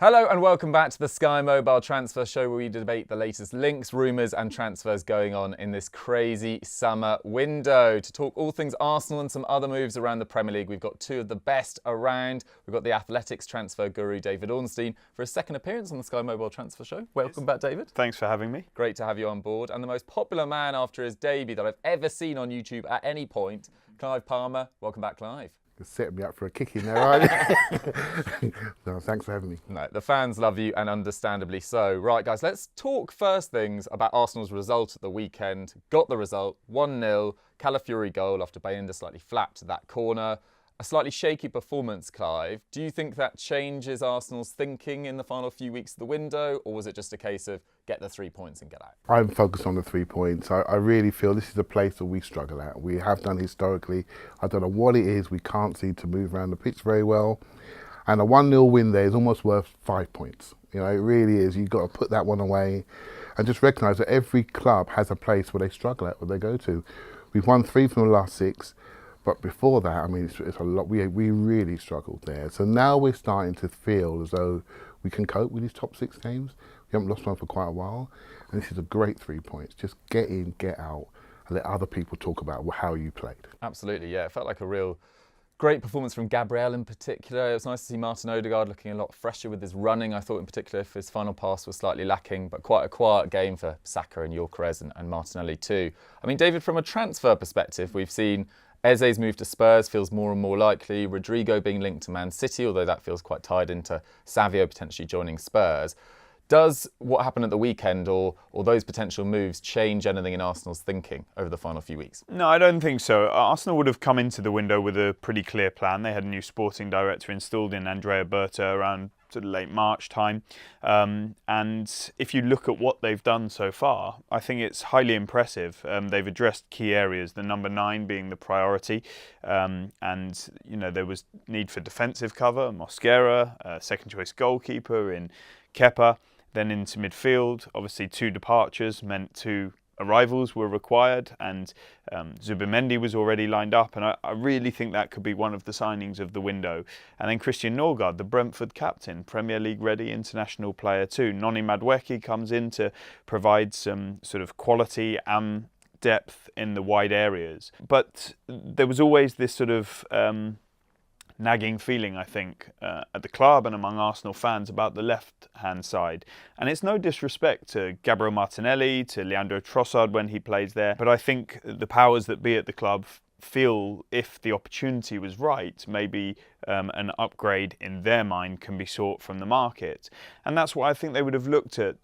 Hello and welcome back to the Sky Mobile Transfer Show, where we debate the latest links, rumours and transfers going on in this crazy summer window. To talk all things Arsenal and some other moves around the Premier League, we've got two of the best around. We've got the Athletics transfer guru, David Ornstein, for a second appearance on the Sky Mobile Transfer Show. Welcome back, David. Thanks for having me. Great to have you on board. And the most popular man after his debut that I've ever seen on YouTube at any point, Clive Palmer. Welcome back, Clive. You're setting me up for a kick in there, aren't you? No, thanks for having me. No, the fans love you, and understandably so. Right, guys, let's talk first things about Arsenal's result at the weekend. Got the result, 1-0, Calafiori goal after Bayindir slightly flapped that corner. A slightly shaky performance, Clive. Do you think that changes Arsenal's thinking in the final few weeks of the window, or was it just a case of get the 3 points and get out? I'm focused on the 3 points. I really feel this is a place that we struggle at. We have done historically. I don't know what it is. We can't seem to move around the pitch very well. And a 1-0 win there is almost worth 5 points. You know, it really is. You've got to put that one away and just recognise that every club has a place where they struggle at, where they go to. We've won 3 from the last 6. But before that, I mean, it's a lot. We really struggled there. So now we're starting to feel as though we can cope with these top 6 games. We haven't lost one for quite a while. And this is a great 3 points. Just get in, get out, and let other people talk about how you played. Absolutely, yeah. It felt like a real great performance from Gabriel in particular. It was nice to see Martin Odegaard looking a lot fresher with his running. I thought in particular if his final pass was slightly lacking, but quite a quiet game for Saka and Gyökeres and Martinelli too. I mean, David, from a transfer perspective, we've seen Eze's move to Spurs feels more and more likely. Rodrigo being linked to Man City, although that feels quite tied into Savio potentially joining Spurs. Does what happened at the weekend or those potential moves change anything in Arsenal's thinking over the final few weeks? No, I don't think so. Arsenal would have come into the window with a pretty clear plan. They had a new sporting director installed in Andrea Berta around sort of late March time. And if you look at what they've done so far, I think it's highly impressive. They've addressed key areas, the number 9 being the priority. And, you know, there was need for defensive cover, Mosquera, second choice goalkeeper in Kepa. Then into midfield, obviously 2 departures meant 2 arrivals were required, and Zubimendi was already lined up, and I really think that could be one of the signings of the window. And then Christian Norgard, the Brentford captain, Premier League ready international player too. Noni Madueke comes in to provide some sort of quality and depth in the wide areas. But there was always this sort of nagging feeling, I think, at the club and among Arsenal fans about the left-hand side. And it's no disrespect to Gabriel Martinelli, to Leandro Trossard when he plays there, but I think the powers that be at the club feel if the opportunity was right, maybe an upgrade in their mind can be sought from the market. And that's why I think they would have looked at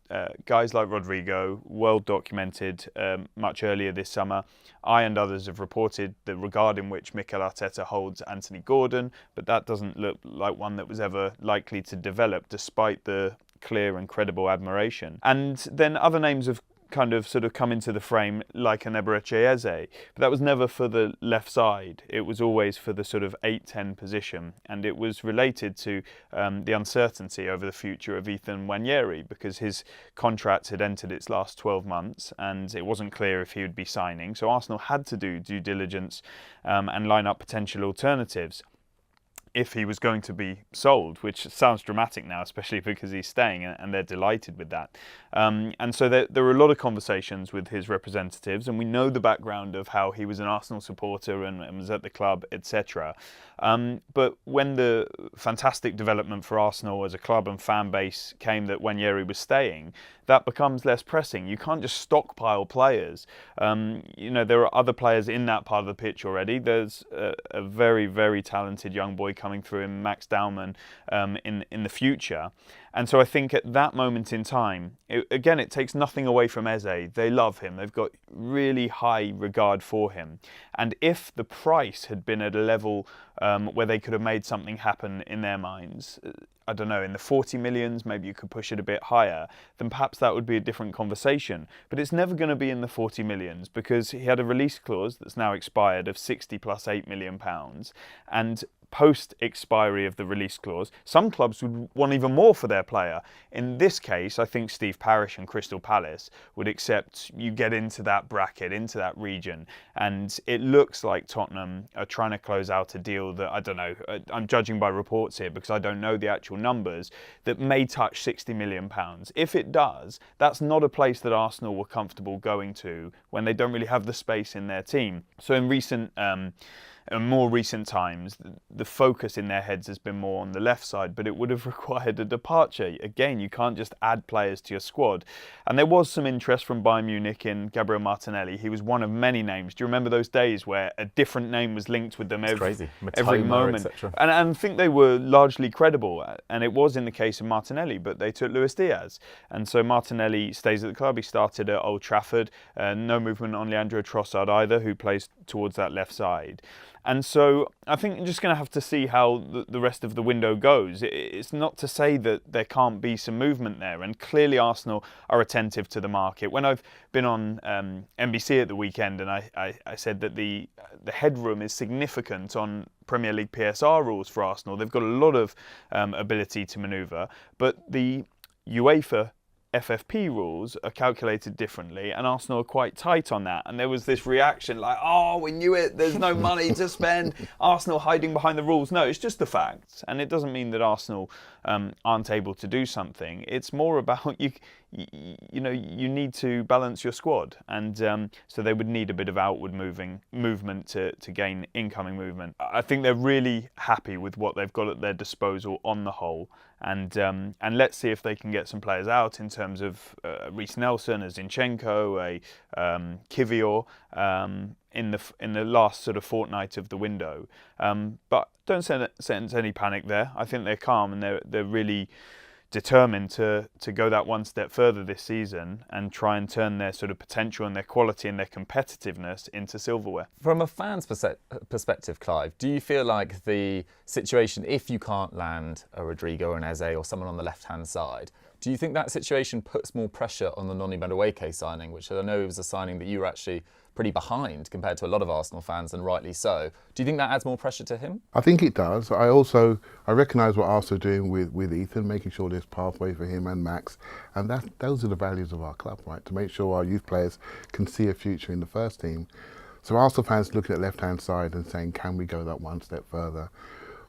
guys like Rodrigo, well documented much earlier this summer. I and others have reported the regard in which Mikel Arteta holds Anthony Gordon, but that doesn't look like one that was ever likely to develop despite the clear and credible admiration. And then other names have sort of come into the frame, like an Eberechi Eze, but that was never for the left side. It was always for the sort of 8-10 position, and it was related to the uncertainty over the future of Ethan Nwaneri, because his contract had entered its last 12 months and it wasn't clear if he would be signing, so Arsenal had to do due diligence and line up potential alternatives if he was going to be sold, which sounds dramatic now, especially because he's staying and they're delighted with that. And so there were a lot of conversations with his representatives, and we know the background of how he was an Arsenal supporter and was at the club, etc. But when the fantastic development for Arsenal as a club and fan base came that Nwaneri was staying, that becomes less pressing. You can't just stockpile players. You know, there are other players in that part of the pitch already. There's a very, very talented young boy coming through in Max Daumann in the future. And so I think at that moment in time, it takes nothing away from Eze. They love him. They've got really high regard for him. And if the price had been at a level where they could have made something happen in their minds, I don't know, in the 40 millions, maybe you could push it a bit higher, then perhaps that would be a different conversation. But it's never going to be in the 40 millions because he had a release clause that's now expired of 60 plus £8 million. And post-expiry of the release clause, some clubs would want even more for their player. In this case, I think Steve Parish and Crystal Palace would accept you get into that bracket, into that region, and it looks like Tottenham are trying to close out a deal that, I don't know, I'm judging by reports here because I don't know the actual numbers, that may touch £60 million. If it does, that's not a place that Arsenal were comfortable going to when they don't really have the space in their team. So in more recent times, the focus in their heads has been more on the left side, but it would have required a departure. Again, you can't just add players to your squad. And there was some interest from Bayern Munich in Gabriel Martinelli. He was one of many names. Do you remember those days where a different name was linked with them every Matoma, moment? etc. And I think they were largely credible. And it was in the case of Martinelli, but they took Luis Diaz. And so Martinelli stays at the club. He started at Old Trafford. No movement on Leandro Trossard either, who plays towards that left side. And so I think you're just going to have to see how the rest of the window goes. It's not to say that there can't be some movement there. And clearly Arsenal are attentive to the market. When I've been on NBC at the weekend and I said that the headroom is significant on Premier League PSR rules for Arsenal, they've got a lot of ability to manoeuvre. But the UEFA FFP rules are calculated differently, and Arsenal are quite tight on that. And there was this reaction like, oh, we knew it, there's no money to spend, Arsenal hiding behind the rules. No, it's just the facts. And it doesn't mean that Arsenal aren't able to do something. It's more about you need to balance your squad. And so they would need a bit of outward movement to gain incoming movement. I think they're really happy with what they've got at their disposal on the whole. And let's see if they can get some players out in terms of Reece Nelson, a Zinchenko, a Kivior in the last sort of fortnight of the window. But don't sense any panic there. I think they're calm and they're really determined to go that one step further this season and try and turn their sort of potential and their quality and their competitiveness into silverware. From a fan's perspective, Clive, do you feel like the situation, if you can't land a Rodrigo or an Eze or someone on the left-hand side, do you think that situation puts more pressure on the Noni Madueke signing, which I know was a signing that you were actually pretty behind compared to a lot of Arsenal fans, and rightly so. Do you think that adds more pressure to him? I think it does. I recognise what Arsenal are doing with Ethan, making sure there's pathway for him and Max, and those are the values of our club, right? To make sure our youth players can see a future in the first team. So Arsenal fans looking at left-hand side and saying, can we go that one step further?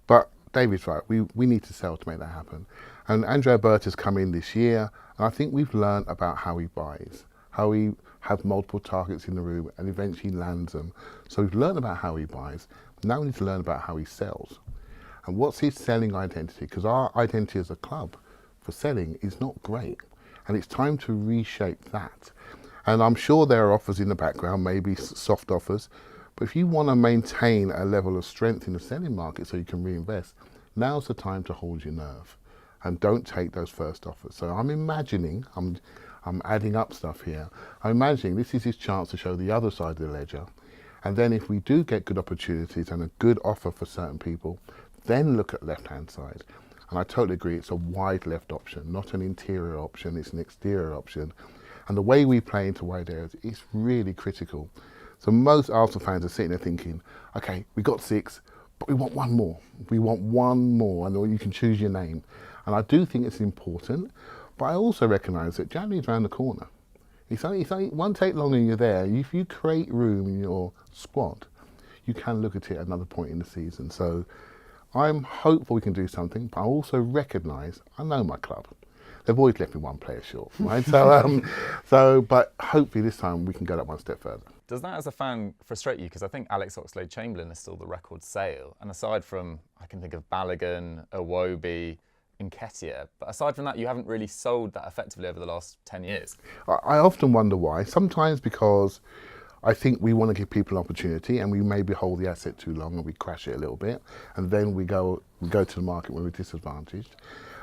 But David's right, we need to sell to make that happen. And Andrea Berta's come in this year, and I think we've learned about how he buys, how he has multiple targets in the room and eventually lands them. So we've learned about how he buys. Now we need to learn about how he sells. And what's his selling identity? Because our identity as a club for selling is not great. And it's time to reshape that. And I'm sure there are offers in the background, maybe soft offers. But if you want to maintain a level of strength in the selling market so you can reinvest, now's the time to hold your nerve. And don't take those first offers. So I'm imagining, I'm adding up stuff here. I'm imagining this is his chance to show the other side of the ledger. And then if we do get good opportunities and a good offer for certain people, then look at left-hand side. And I totally agree, it's a wide left option, not an interior option, it's an exterior option. And the way we play into wide areas is really critical. So most Arsenal fans are sitting there thinking, okay, we got 6, but we want one more. We want one more, and you can choose your name. And I do think it's important. But I also recognise that January's around the corner. It's only one take longer and you're there. If you create room in your squad, you can look at it at another point in the season. So I'm hopeful we can do something, but I also recognise, I know my club. They've always left me one player short, right? But hopefully this time we can go that one step further. Does that as a fan frustrate you? Because I think Alex Oxlade-Chamberlain is still the record sale. And aside from, I can think of Balogun, Iwobi, Nketiah, but aside from that, you haven't really sold that effectively over the last 10 years. I often wonder why. Sometimes because I think we want to give people an opportunity and we maybe hold the asset too long and we crash it a little bit, and then we go to the market when we're disadvantaged.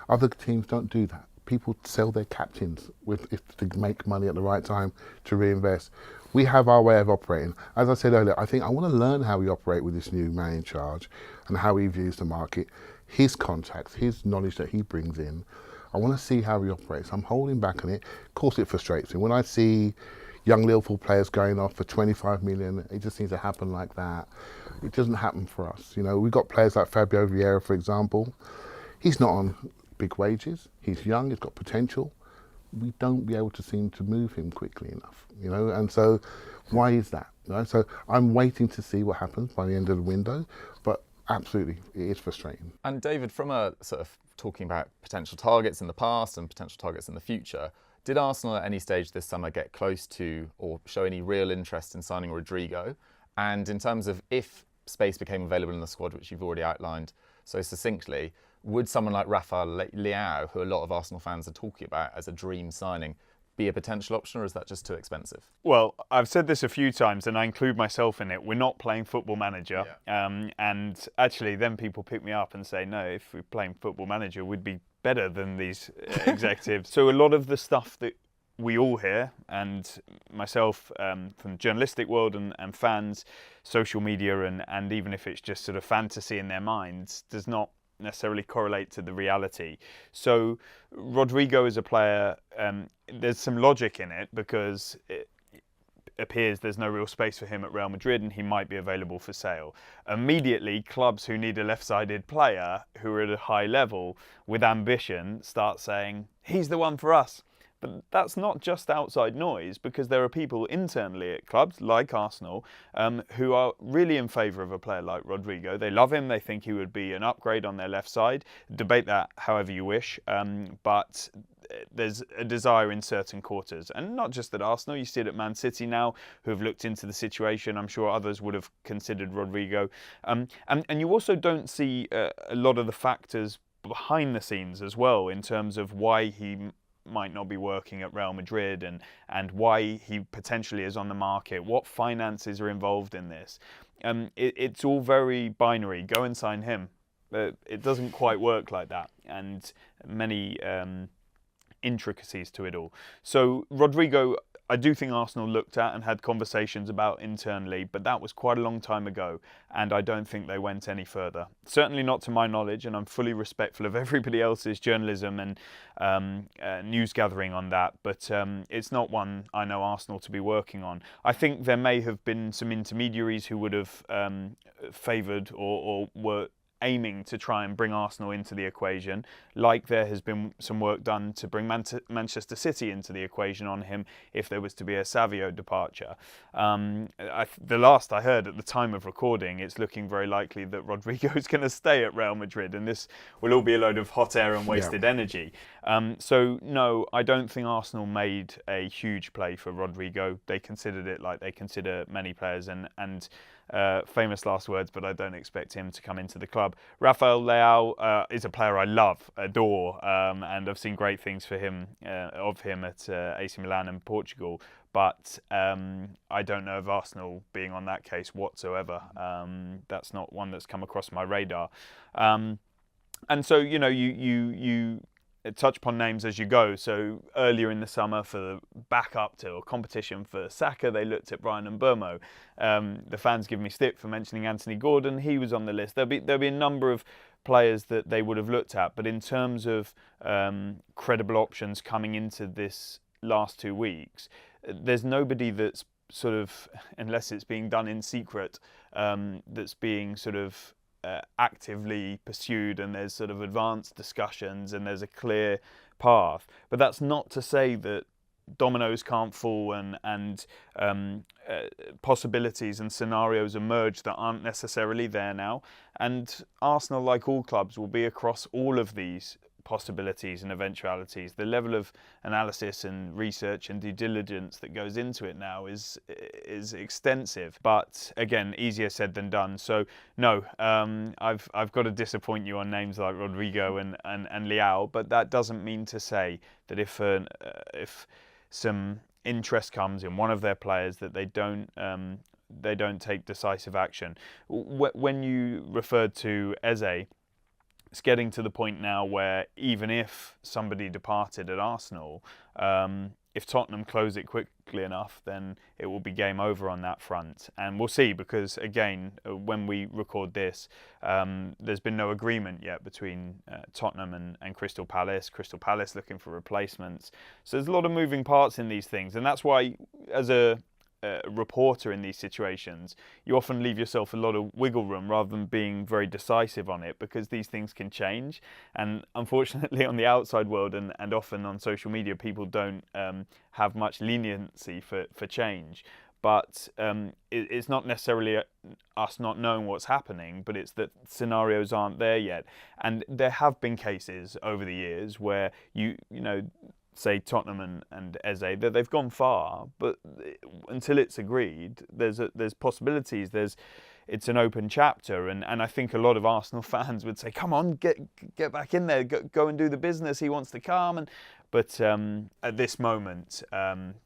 Other teams don't do that. People sell their captains to make money at the right time to reinvest. We have our way of operating. As I said earlier, I think I want to learn how we operate with this new man in charge and how he views the market, his contacts, his knowledge that he brings in. I want to see how he operates. I'm holding back on it. Of course it frustrates me. When I see, young Liverpool players going off for 25 million. It just seems to happen like that. It doesn't happen for us. You know, we've got players like Fabio Vieira, for example. He's not on big wages. He's young. He's got potential. We don't be able to seem to move him quickly enough, you know, and so why is that? You know? So I'm waiting to see what happens by the end of the window, but absolutely, it is frustrating. And David, from a sort of talking about potential targets in the past and potential targets in the future, did Arsenal at any stage this summer get close to or show any real interest in signing Rodrigo? And in terms of if space became available in the squad, which you've already outlined so succinctly, would someone like Rafael Leao, who a lot of Arsenal fans are talking about as a dream signing, be a potential option, or is that just too expensive? Well, I've said this a few times, and I include myself in it. We're not playing Football Manager. And actually, then people pick me up and say, no, if we're playing Football Manager, we'd be better than these executives. So a lot of the stuff that we all hear, and myself from journalistic world and fans, social media, and even if it's just sort of fantasy in their minds, does not necessarily correlate to the reality. So Rodrigo is a player, there's some logic in it because it appears there's no real space for him at Real Madrid and he might be available for sale. Immediately, clubs who need a left-sided player who are at a high level with ambition start saying, he's the one for us. But that's not just outside noise, because there are people internally at clubs like Arsenal who are really in favour of a player like Rodrigo. They love him. They think he would be an upgrade on their left side. Debate that however you wish. But there's a desire in certain quarters. And not just at Arsenal. You see it at Man City now, who have looked into the situation. I'm sure others would have considered Rodrigo. And you also don't see a lot of the factors behind the scenes as well in terms of why he might not be working at Real Madrid and why he potentially is on the market, what finances are involved in this. It's all very binary. Go and sign him. It doesn't quite work like that, and many intricacies to it all. So Rodrigo, I do think Arsenal looked at and had conversations about internally, but that was quite a long time ago, and I don't think they went any further. Certainly not to my knowledge, and I'm fully respectful of everybody else's journalism and news gathering on that, but it's not one I know Arsenal to be working on. I think there may have been some intermediaries who would have favoured or were aiming to try and bring Arsenal into the equation, like there has been some work done to bring Manchester City into the equation on him if there was to be a Savio departure. The last I heard at the time of recording, it's looking very likely that Rodrigo is going to stay at Real Madrid, and this will all be a load of hot air and wasted energy. So no, I don't think Arsenal made a huge play for Rodrigo. They considered it like they consider many players, and famous last words, but I don't expect him to come into the club. Rafael Leao is a player I love, adore, and I've seen great things for him, of him at AC Milan and Portugal. But I don't know of Arsenal being on that case whatsoever. That's not one that's come across my radar. And so, you know, you touch upon names as you go. So earlier in the summer, for the backup to a competition for Saka, they looked at Bryan Mbeumo. The fans give me stick for mentioning Anthony Gordon. He was on the list. There'll be a number of players that they would have looked at. But in terms of credible options coming into this last 2 weeks, there's nobody that's sort of, unless it's being done in secret, that's being sort of actively pursued, and there's sort of advanced discussions and there's a clear path. But that's not to say that dominoes can't fall and possibilities and scenarios emerge that aren't necessarily there now. And Arsenal, like all clubs, will be across all of these possibilities and eventualities. The level of analysis and research and due diligence that goes into it now is extensive, but again, easier said than done. So no, I've got to disappoint you on names like Rodrigo and Leao, but that doesn't mean to say that if some interest comes in one of their players, that they don't take decisive action. When you referred to Eze, it's getting to the point now where even if somebody departed at Arsenal, if Tottenham close it quickly enough, then it will be game over on that front. And we'll see, because again, when we record this, there's been no agreement yet between Tottenham and Crystal Palace. Crystal Palace looking for replacements. So there's a lot of moving parts in these things. And that's why, as a reporter in these situations, you often leave yourself a lot of wiggle room rather than being very decisive on it, because these things can change. And unfortunately, on the outside world and often on social media, people don't have much leniency for change. But it's not necessarily us not knowing what's happening, but it's that scenarios aren't there yet. And there have been cases over the years where you know, say Tottenham and Eze, that they've gone far, but until it's agreed, there's possibilities. It's an open chapter, and I think a lot of Arsenal fans would say, "Come on, get back in there, go and do the business. He wants to come." But at this moment,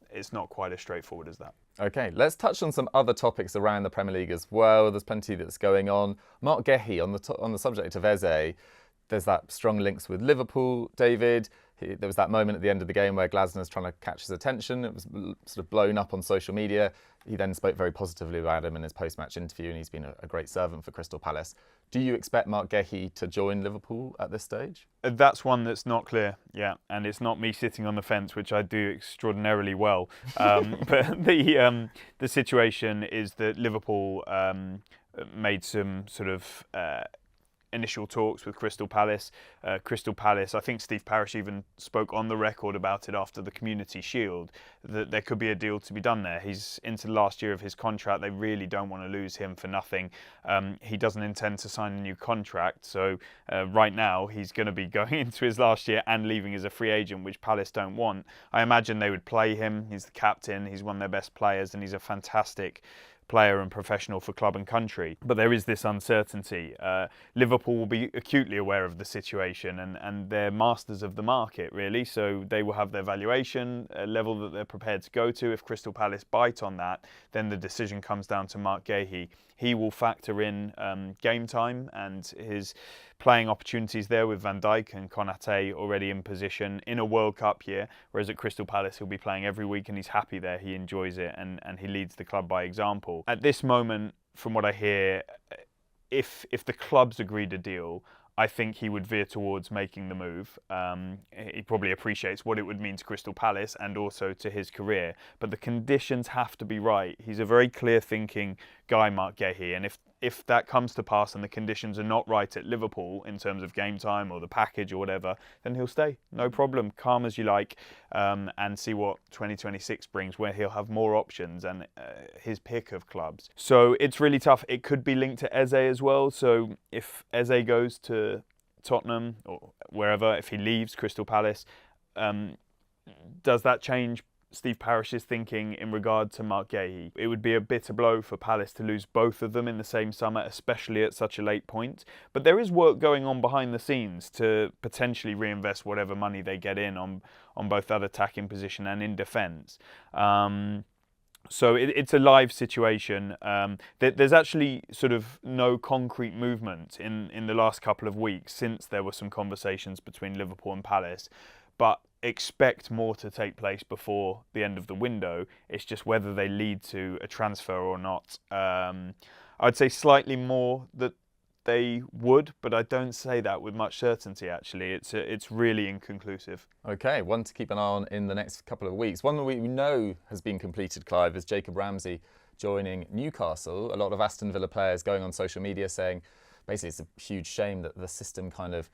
it's not quite as straightforward as that. Okay, let's touch on some other topics around the Premier League as well. There's plenty that's going on. Mark Gehi, on the subject of Eze, there's that strong links with Liverpool, David. There was that moment at the end of the game where Glasner's trying to catch his attention. It was sort of blown up on social media. He then spoke very positively about him in his post-match interview, and he's been a great servant for Crystal Palace. Do you expect Mark Gehi to join Liverpool at this stage? That's one that's not clear, yeah, and it's not me sitting on the fence, which I do extraordinarily well. But the situation is that Liverpool made some sort of initial talks with Crystal Palace. Crystal Palace, I think Steve Parish even spoke on the record about it after the Community Shield, that there could be a deal to be done there. He's into the last year of his contract. They really don't want to lose him for nothing. He doesn't intend to sign a new contract, so right now he's going to be going into his last year and leaving as a free agent, which Palace don't want. I imagine they would play him. He's the captain, he's one of their best players, and he's a fantastic player and professional for club and country. But there is this uncertainty. Liverpool will be acutely aware of the situation, and they're masters of the market, really. So they will have their valuation level that they're prepared to go to. If Crystal Palace bite on that, then the decision comes down to Mark Gehi. He will factor in game time and his playing opportunities there with Van Dijk and Konate already in position in a World Cup year, whereas at Crystal Palace he'll be playing every week and he's happy there, he enjoys it, and he leads the club by example. At this moment, from what I hear, if the clubs agreed a deal, I think he would veer towards making the move. He probably appreciates what it would mean to Crystal Palace and also to his career, but the conditions have to be right. He's a very clear-thinking guy, Mark Gehi, and if that comes to pass and the conditions are not right at Liverpool in terms of game time or the package or whatever, then he'll stay. No problem. Calm as you like, and see what 2026 brings, where he'll have more options and his pick of clubs. So it's really tough. It could be linked to Eze as well. So if Eze goes to Tottenham or wherever, if he leaves Crystal Palace, does that change Steve Parish's thinking in regard to Mark Gehi? It would be a bitter blow for Palace to lose both of them in the same summer, especially at such a late point. But there is work going on behind the scenes to potentially reinvest whatever money they get in on both that attacking position and in defence. So it's a live situation. There's actually sort of no concrete movement in the last couple of weeks since there were some conversations between Liverpool and Palace. But expect more to take place before the end of the window. It's just whether they lead to a transfer or not. I'd say slightly more that they would, but I don't say that with much certainty, actually. It's really inconclusive. Okay, one to keep an eye on in the next couple of weeks. One that we know has been completed, Clive, is Jacob Ramsey joining Newcastle. A lot of Aston Villa players going on social media saying basically it's a huge shame that the system kind of,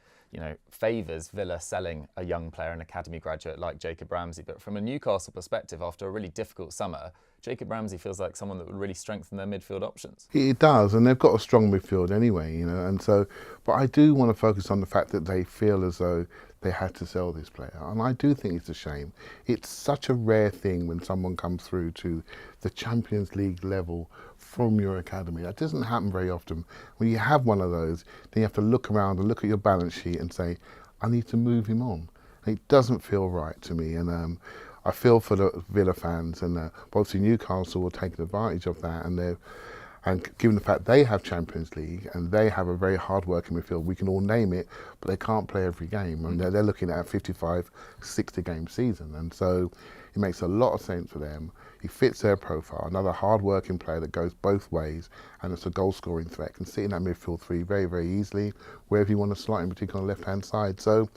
favours Villa selling a young player, an academy graduate like Jacob Ramsey. But from a Newcastle perspective, after a really difficult summer, Jacob Ramsey feels like someone that would really strengthen their midfield options. It does, and they've got a strong midfield anyway, and so, but I do want to focus on the fact that they feel as though they had to sell this player, and I do think it's a shame. It's such a rare thing when someone comes through to the Champions League level from your academy. That doesn't happen very often. When you have one of those, then you have to look around and look at your balance sheet and say, I need to move him on. It doesn't feel right to me, and I feel for the Villa fans, and obviously Newcastle will take advantage of that, and And given the fact they have Champions League and they have a very hard-working midfield, we can all name it, but they can't play every game. And they're looking at a 55, 60-game season. And so it makes a lot of sense for them. He fits their profile, another hard-working player that goes both ways, and it's a goal-scoring threat. Can sit in that midfield three very, very easily, wherever you want to slot him, particularly on the left-hand side. So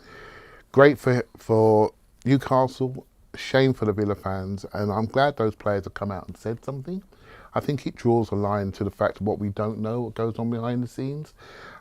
great for Newcastle, shame for the Villa fans, and I'm glad those players have come out and said something. I think it draws a line to the fact of what we don't know, what goes on behind the scenes.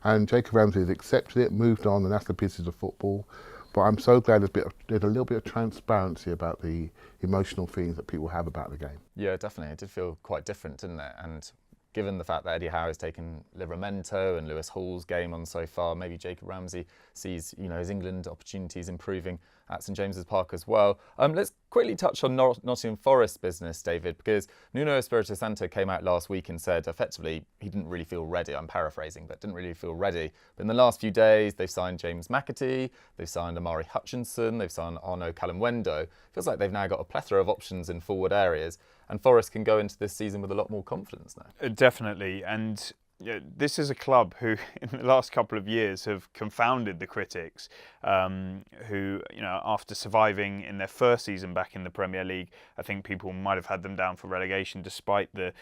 And Jacob Ramsey has accepted it, moved on, and that's the pieces of football. But I'm so glad there's a little bit of transparency about the emotional feelings that people have about the game. Yeah, definitely. It did feel quite different, didn't it? And given the fact that Eddie Howe has taken Livramento and Lewis Hall's game on so far, maybe Jacob Ramsey sees his England opportunities improving at St James's Park as well. Let's quickly touch on Nottingham Forest business, David, because Nuno Espirito Santo came out last week and said effectively he didn't really feel ready. I'm paraphrasing, but didn't really feel ready. But in the last few days, they've signed James McAtee, they've signed Amari Hutchinson, they've signed Arnaud Calumwendo. Feels like they've now got a plethora of options in forward areas, and Forest can go into this season with a lot more confidence now. Definitely, and this is a club who, in the last couple of years, have confounded the critics. Who, after surviving in their first season back in the Premier League, I think people might have had them down for relegation, despite the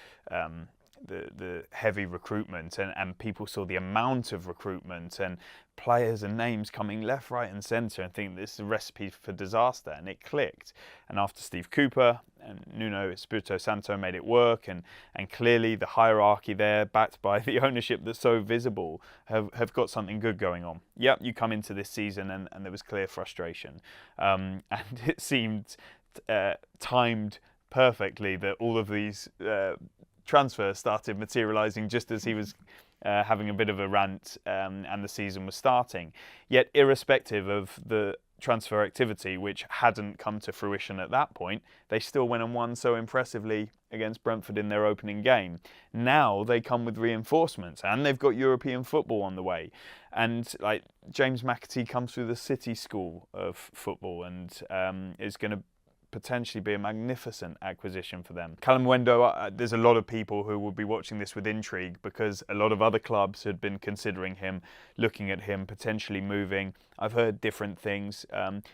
heavy recruitment, and people saw the amount of recruitment and players and names coming left, right and centre, and think this is a recipe for disaster, and it clicked. And after Steve Cooper and Nuno Espirito Santo made it work, and clearly the hierarchy there, backed by the ownership that's so visible, have got something good going on. Yep, you come into this season and there was clear frustration, and it seemed timed perfectly that all of these transfers started materialising just as he was having a bit of a rant and the season was starting. Yet, irrespective of the transfer activity, which hadn't come to fruition at that point, they still went and won so impressively against Brentford in their opening game. Now they come with reinforcements, and they've got European football on the way. And like James McAtee comes through the City School of football and is going to potentially be a magnificent acquisition for them. Calumwendo, there's a lot of people who will be watching this with intrigue because a lot of other clubs had been considering him, looking at him, potentially moving. I've heard different things.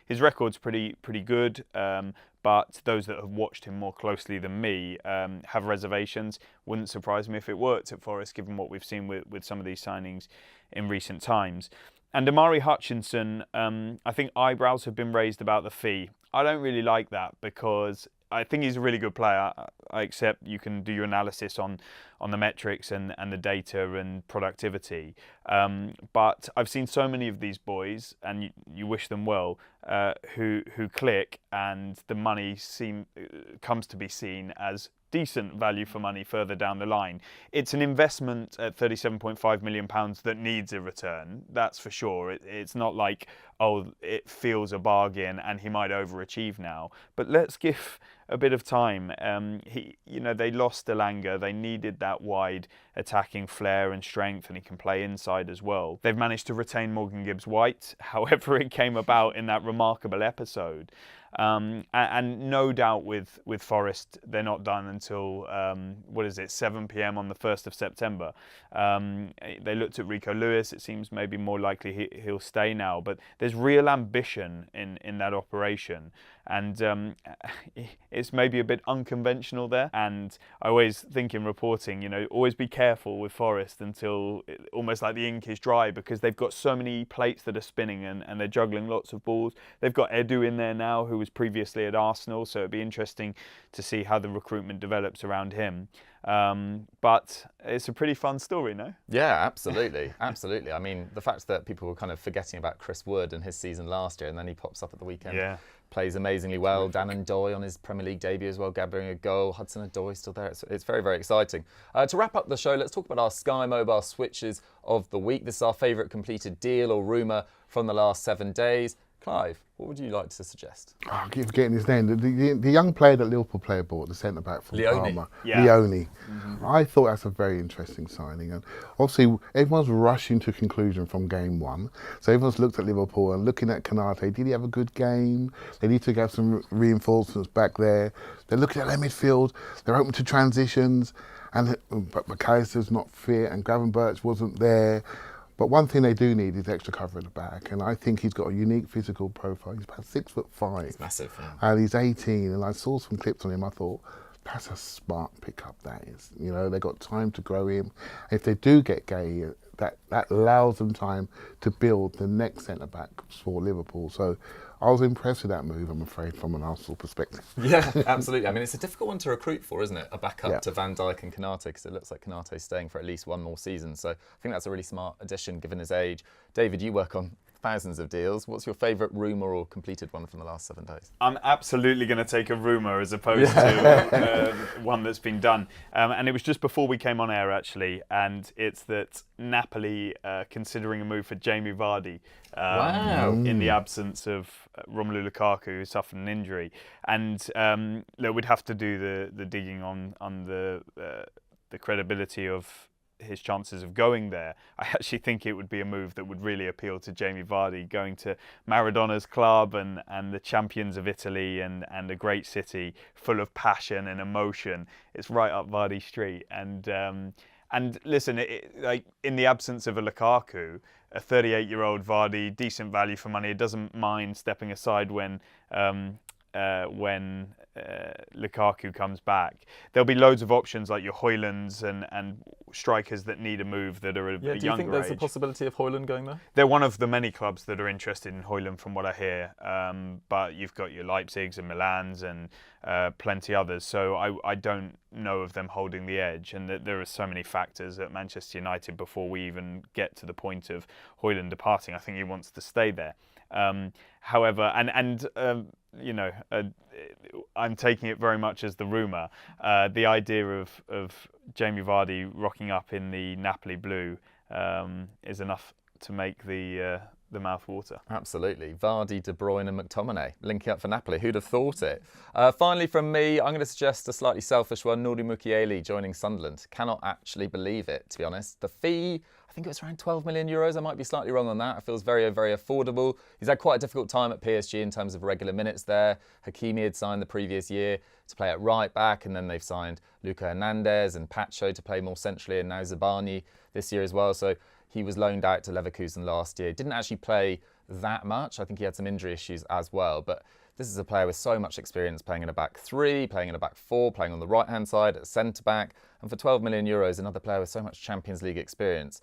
His record's pretty good, but those that have watched him more closely than me have reservations. Wouldn't surprise me if it worked at Forest, given what we've seen with some of these signings in recent times. And Amari Hutchinson, I think eyebrows have been raised about the fee. I don't really like that because I think he's a really good player. I accept you can do your analysis on the metrics and the data and productivity. But I've seen so many of these boys, and you wish them well, who click, and the money comes to be seen as decent value for money further down the line. It's an investment at £37.5 million that needs a return, that's for sure. It's not like, it feels a bargain and he might overachieve now. But let's give a bit of time. They lost Elanga. They needed that wide attacking flair and strength, and he can play inside as well. They've managed to retain Morgan Gibbs-White, however it came about in that remarkable episode. And no doubt with Forest, they're not done until 7 p.m. on the 1st of September. They looked at Rico Lewis. It seems maybe more likely he'll stay now, but there's real ambition in that operation, and it's maybe a bit unconventional there. And I always think in reporting, always be careful with Forest until almost like the ink is dry, because they've got so many plates that are spinning and they're juggling lots of balls. They've got Edu in there now, who was previously at Arsenal, so it'd be interesting to see how the recruitment develops around him. But it's a pretty fun story, no? Yeah, absolutely. Absolutely. I mean, the fact that people were kind of forgetting about Chris Wood and his season last year, and then he pops up at the weekend. Yeah. Plays amazingly well. Dan Ndoye on his Premier League debut as well, gathering a goal. Hudson-Odoi still there. It's very, very exciting. To wrap up the show, let's talk about our Sky Mobile switches of the week. This is our favourite completed deal or rumour from the last 7 days. Clive, what would you like to suggest? I keep forgetting his name. The young player that Liverpool player bought, the centre-back from Parma. Yeah. Leone. Mm-hmm. I thought that's a very interesting signing. And obviously, everyone's rushing to conclusion from game one. So everyone's looked at Liverpool and looking at Konate. Did he have a good game? They need to have some reinforcements back there. They're looking at their midfield. They're open to transitions. But McAllister's not fit, and Gravenberch wasn't there. But one thing they do need is extra cover at the back, and I think he's got a unique physical profile. He's about 6'5". It's massive. Yeah. And he's 18, and I saw some clips on him. I thought, that's a smart pickup, that is. You know, they've got time to grow him. If they do get Gay, that allows them time to build the next centre-back for Liverpool. So I was impressed with that move, I'm afraid, from an Arsenal perspective. Yeah, absolutely. I mean, it's a difficult one to recruit for, isn't it? A backup Yeah. to Van Dijk and Konate, because it looks like Konate's staying for at least one more season. So I think that's a really smart addition, given his age. David, you work on thousands of deals. What's your favourite rumour or completed one from the last 7 days? I'm absolutely going to take a rumour as opposed to one that's been done. And it was just before we came on air, actually, and it's that Napoli considering a move for Jamie Vardy Wow. in the absence of Romelu Lukaku, who suffered an injury. And look, we'd have to do the digging on the credibility of his chances of going there. I actually think it would be a move that would really appeal to Jamie Vardy, going to Maradona's club and the champions of Italy and a great city full of passion and emotion. It's right up Vardy's street. And listen, like in the absence of a Lukaku, a 38-year-old Vardy, decent value for money. It doesn't mind stepping aside when Lukaku comes back. There'll be loads of options like your Højlunds and strikers that need a move that are a Yeah, do you younger think there's a age. possibility of Højlund going there? They're one of the many clubs that are interested in Højlund, from what I hear. But you've got your Leipzigs and Milans and plenty others. So I don't know of them holding the edge. And there are so many factors at Manchester United before we even get to the point of Højlund departing. I think he wants to stay there. However, you know, I'm taking it very much as the rumour. The idea of Jamie Vardy rocking up in the Napoli blue is enough to make the mouth water. Absolutely. Vardy, De Bruyne and McTominay linking up for Napoli. Who'd have thought it? Finally from me, I'm going to suggest a slightly selfish one. Nuri Mukiele joining Sunderland. Cannot actually believe it, to be honest. The fee, I think it was around 12 million euros. I might be slightly wrong on that. It feels very, very affordable. He's had quite a difficult time at PSG in terms of regular minutes there. Hakimi had signed the previous year to play at right back, and then they've signed Luca Hernandez and Pacho to play more centrally, and now Zabani this year as well. So he was loaned out to Leverkusen last year. Didn't actually play that much. I think he had some injury issues as well. But this is a player with so much experience playing in a back three, playing in a back four, playing on the right-hand side at centre-back. And for 12 million euros, another player with so much Champions League experience.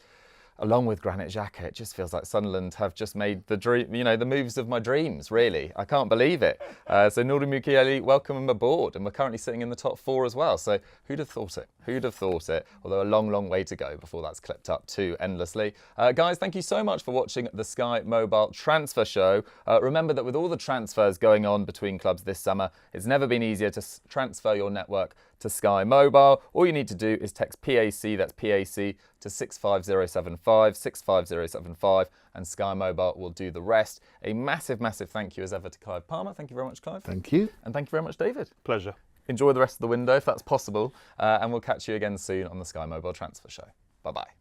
Along with Granit Xhaka, it just feels like Sunderland have just made the dream, you know, the moves of my dreams, really. I can't believe it. So Nuri Mukiele, welcome him aboard. And we're currently sitting in the top four as well. So who'd have thought it? Who'd have thought it? Although a long, long way to go before that's clipped up too endlessly. Guys, thank you so much for watching the Sky Mobile Transfer Show. Remember that with all the transfers going on between clubs this summer, it's never been easier to transfer your network to Sky Mobile. All you need to do is text PAC, that's PAC, to 65075, 65075, and Sky Mobile will do the rest. A massive, massive thank you as ever to Clive Palmer. Thank you very much, Clive. Thank you. And thank you very much, David. Pleasure. Enjoy the rest of the window if that's possible, and we'll catch you again soon on the Sky Mobile Transfer Show. Bye-bye.